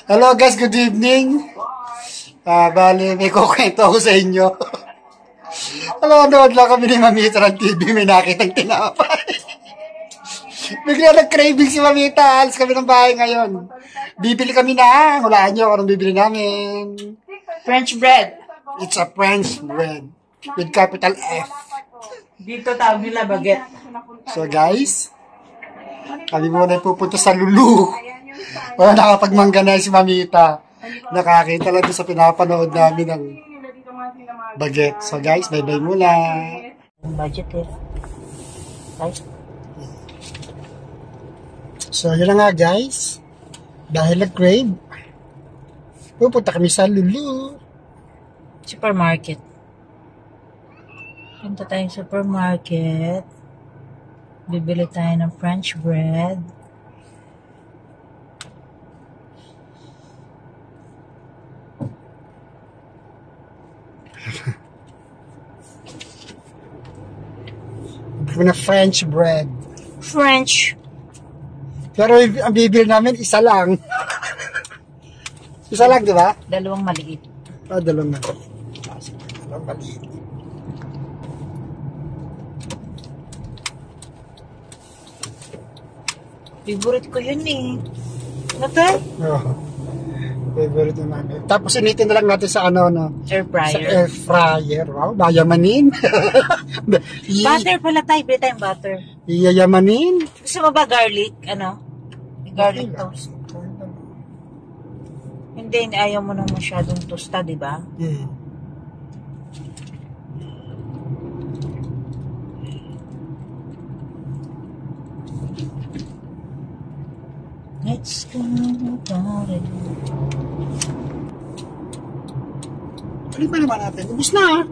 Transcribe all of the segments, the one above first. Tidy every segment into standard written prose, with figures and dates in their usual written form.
Hello guys, good evening. Bali, may kukwento ako sa inyo. Nood lang kami ni Mamita ng TV, may nakitang tinapay. Bigla nag-craving si Mamita, alis kami ng bahay ngayon. Bibili kami na, hulaan nyo kung anong bibili namin. French bread. It's a French bread with capital F. Dito tawag nila baguette. So guys, kami muna pupunta sa Lulu. Wala nakapagmangga na si Mamita. Nakakita lang sa pinapanood namin ng baguette. So guys, bye-bye muna. Budget eh. Right? So yun na nga guys. Dahil nag-crave, pupunta kami sa Lulu. Supermarket. Punta tayong supermarket. Bibili tayo ng French bread. Bibili na French bread. French. Pero ang bibili namin, isa lang. Isa lang, di ba? Dalawang maliit. Dalawang maliit. Dalawang maliit. Favorite ko yun eh. Ano to? Oo. Favorite naman. Tapos initin na lang natin sa ano, no? Air fryer. Sa air fryer. Wow, bayamanin. Butter pala tayo. Bili tayong butter. Iyayamanin. Gusto mo ba garlic? Ano? Garlic Okay, toast. Hindi, ayaw mo nang masyadong tosta, di ba? Let's go about it. Ano pa naman natin? Ubus na.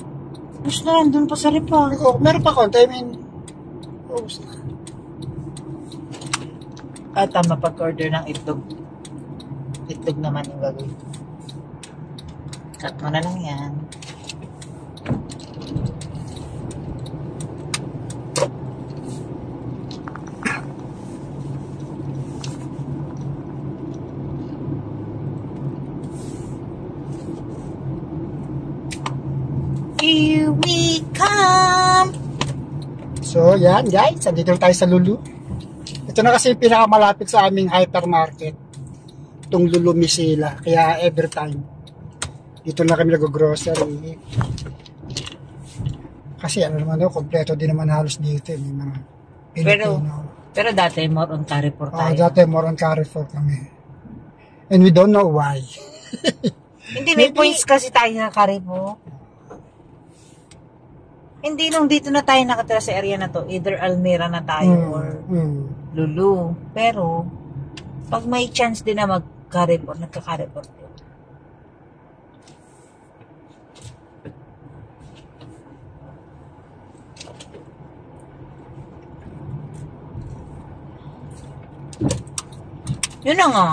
Ubus na, andun pa sa ripa. Meron pa konti. I mean, ubus na. Tama pag-order ng itlog. Itlog naman yung gagawin. Cut mo na lang yan. Here we come! So, yan guys. Andito tayo sa Lulu. Ito na kasi yung pinakamalapit sa aming hypermarket. Itong Lulu Misila. Kaya every time, dito na kami nag-grocery. Kasi ano naman daw, kompleto din naman halos dito. May mga Pilipino. Pero dati more on Carrefour tayo. Dati more on Carrefour kami. And we don't know why. Hindi, may points kasi tayo sa Carrefour. Hindi, nung dito na tayo nakatira sa area na to, either Almira na tayo or Lulu. Pero, pag may chance din na mag-Carrefour, nagka-Carrefour din. Yun na nga.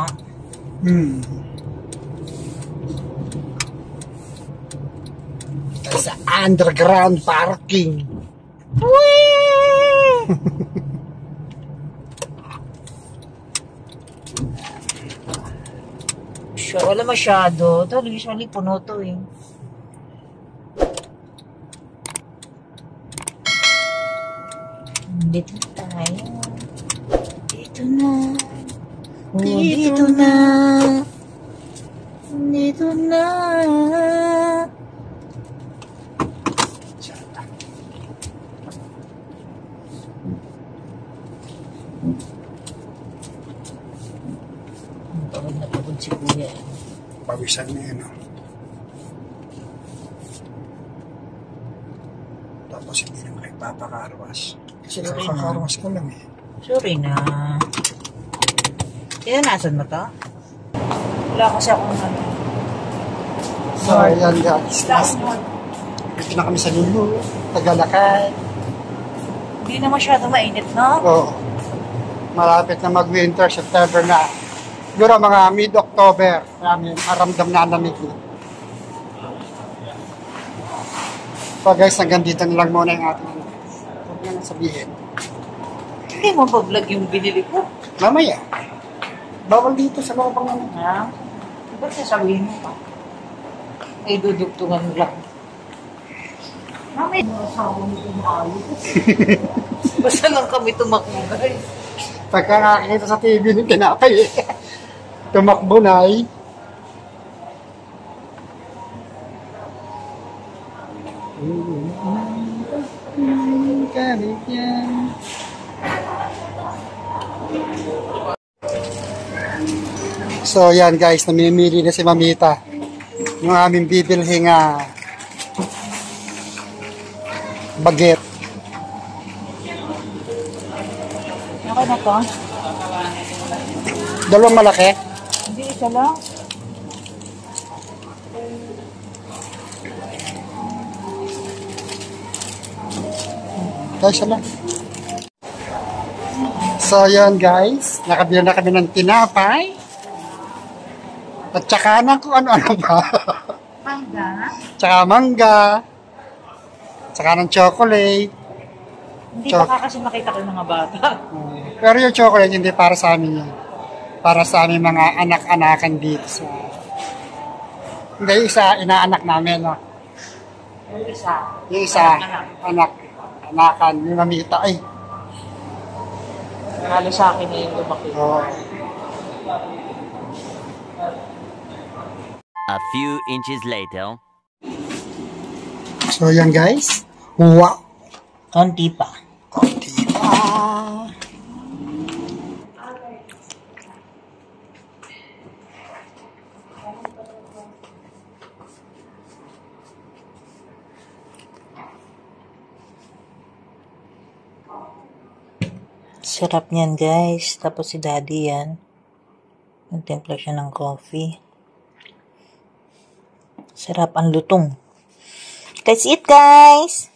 Sa underground parking. Wala masyado. Ito, usually puno to eh. Dito tayo. Dito na. Dito na. Dito na. Pagod na pagod si Kuya. Pawisan na yun, oh. Tapos hindi naman nagpapakarwas. Kasi nagpapakarwas ko lang eh. Sorry na. Inanasan mo to? Wala kasi akong ano. So, ayan guys. Dito na kami sa Lulu. Tagalakay. Hindi na masyado mainit, no? Oo. Malapit na mag-winter, September na. Siguro mga mid-October, maramdam na lamig na. So guys, hanggang dito na lang muna yung ating huwag na lang sabihin. Hindi mo ba vlog yung binili ko? Mamaya. Bawal dito sa mga pangalan. Ha? Ba't sasabihin mo pa? Ay, dudugtungan mo lang. Mami, masawa mo tumakayos. Basta lang kami tumakbo, guys. Pagka nakakita sa TV ng tinapay, tumakbo na eh. So yan guys, namimili na si Mamita yung aming bibilhing baget. Okay na to? Dalawang malaki. Hindi, isa lang. Guys, lang. So yan guys, nakabili na kami ng tinapay. At saka na kung ano-ano pa. Mangga. Tsaka mangga. Tsaka ng chocolate. Hindi baka kasi makita ko yung mga bata. Pero yung chocolate hindi para sa amin yan. Para sa aming mga anak-anakan dito sa... Hindi, isa, inaanak namin, no? Yung isa. Yung isa, anakan, yung Mamita. Ay, Lalo sa akin na yung lumaki. oh. A few inches later. So yan guys. Wow. Konti pa. Konti pa. Sarap niyan guys. Tapos si daddy yan. Nagtimpla siya ng coffee. Sarap ang lutong. Let's eat guys!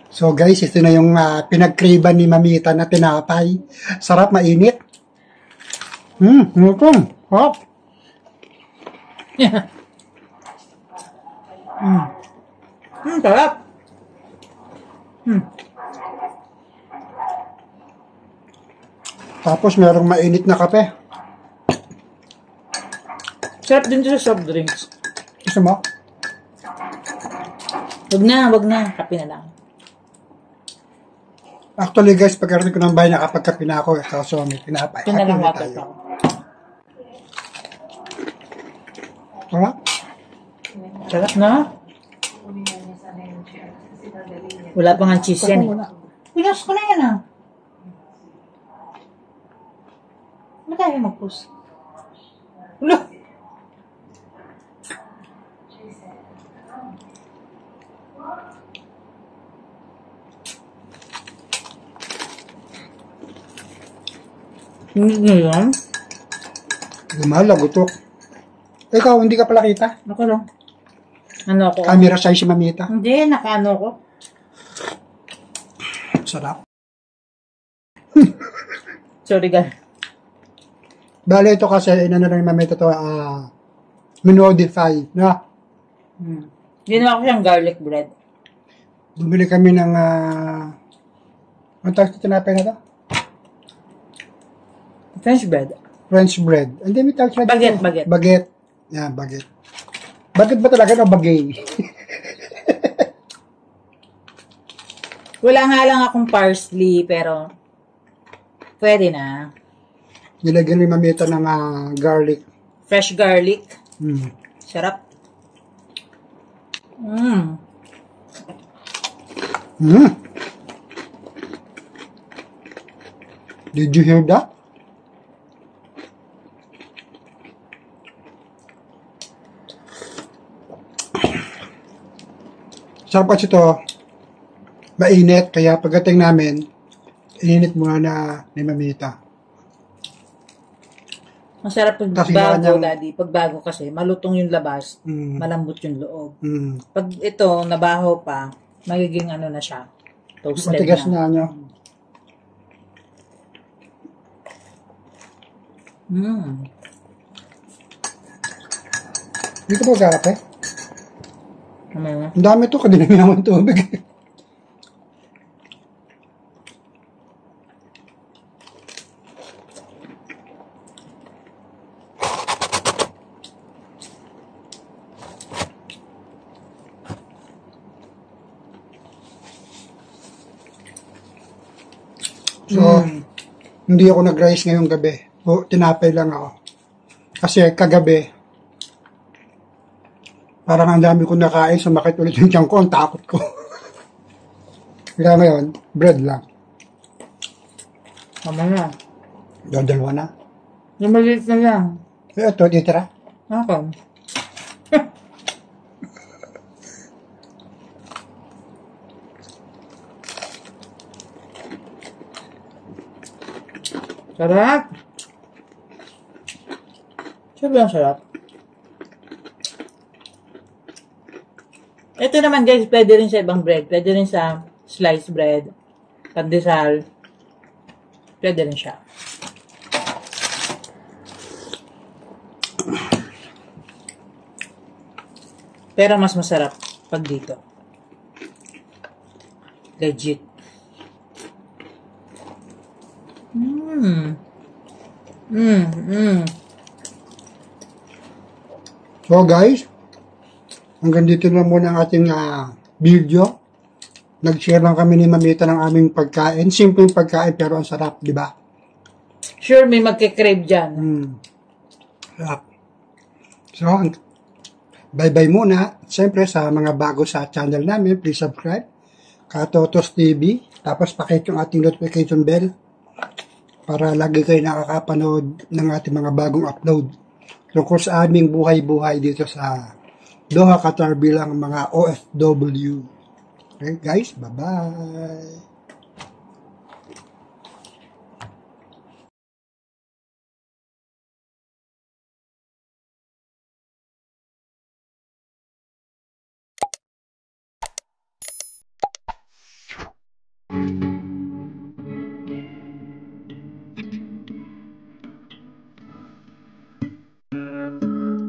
So guys, ito na yung pinagkriban ni Mamita na tinapay. Sarap, mainit. Lutong. Hop. Sarap! Tapos merong mainit na kape. Sarap din sa soft drinks. Gusto mo? Wag na. Kape na lang. Actually guys, pagkarating ko ng bahay, nakapagkape na ako. So may tinapay. Ito na lang Happy na water tayo. ko. Sarap? Sarap na. Wala pa nga cheese yan eh. Pinost ko na yan ah. Ano tayo mag-post? Wala. Hindi yan. Gumala, gutok. Ikaw, hindi ka pala kita? Ako lang. Ano ako? Camera size si Mamita. Hindi, nakaano ko. Sarap. Sorry guys. Bale, ito kasi, inano lang ni Mamita to, minodify, na. Ginawa ko siyang garlic bread. Bumili kami ng, ang tawag sa tinapay na to? French bread. French bread. Hindi, may tawag sa Baguette, baguette. Baguette. Yan, baguette. Baguette ba talaga o bagay? Wala nga lang akong parsley, pero pwede na. Nilagyan ni Mamita ng garlic. Fresh garlic. Sarap. Did you hear that? Sarap kasi ito, mainit, kaya pagdating namin, ininit muna na ni Mamita. Masarap pag Kasi bago, kanyang- daddy. Pag bago kasi, malutong yung labas, malambot yung loob. Pag ito, nabaho pa, magiging ano na siya, toasted Matigas na. na nyo. Dito ba garap eh? Ano? Ang dami ito, kadinamihan ng tubig. So, hindi ako nag-rice ngayong gabi. O, tinapay lang ako. Kasi kagabi, parang ang dami kong nakain, sumakit ulit yung tiyan ko, ang takot ko. Kaya ngayon, bread lang. Tama na. Dalawa na. Yung maliit na lang. Ito, titira. Okay. Sarap. Sobrang sarap. Ito naman guys, pwede rin sa ibang bread. Pwede rin sa sliced bread, pandesal. Pwede rin siya. Pero mas masarap pag dito. Legit. So guys, hanggang dito na muna ang ating video. Nag-share lang kami ni Mamita ng aming pagkain. Simpleng pagkain pero ang sarap, di ba? Sure, may magkikrave dyan. Sarap. So, bye-bye muna. Siyempre, sa mga bago sa channel namin, please subscribe. Katotos TV. Tapos, pakit yung ating notification bell para lagi kayo nakakapanood ng ating mga bagong upload. Tungkol sa aming buhay-buhay dito sa Doha, Qatar bilang mga OFW. Okay, guys? Bye-bye!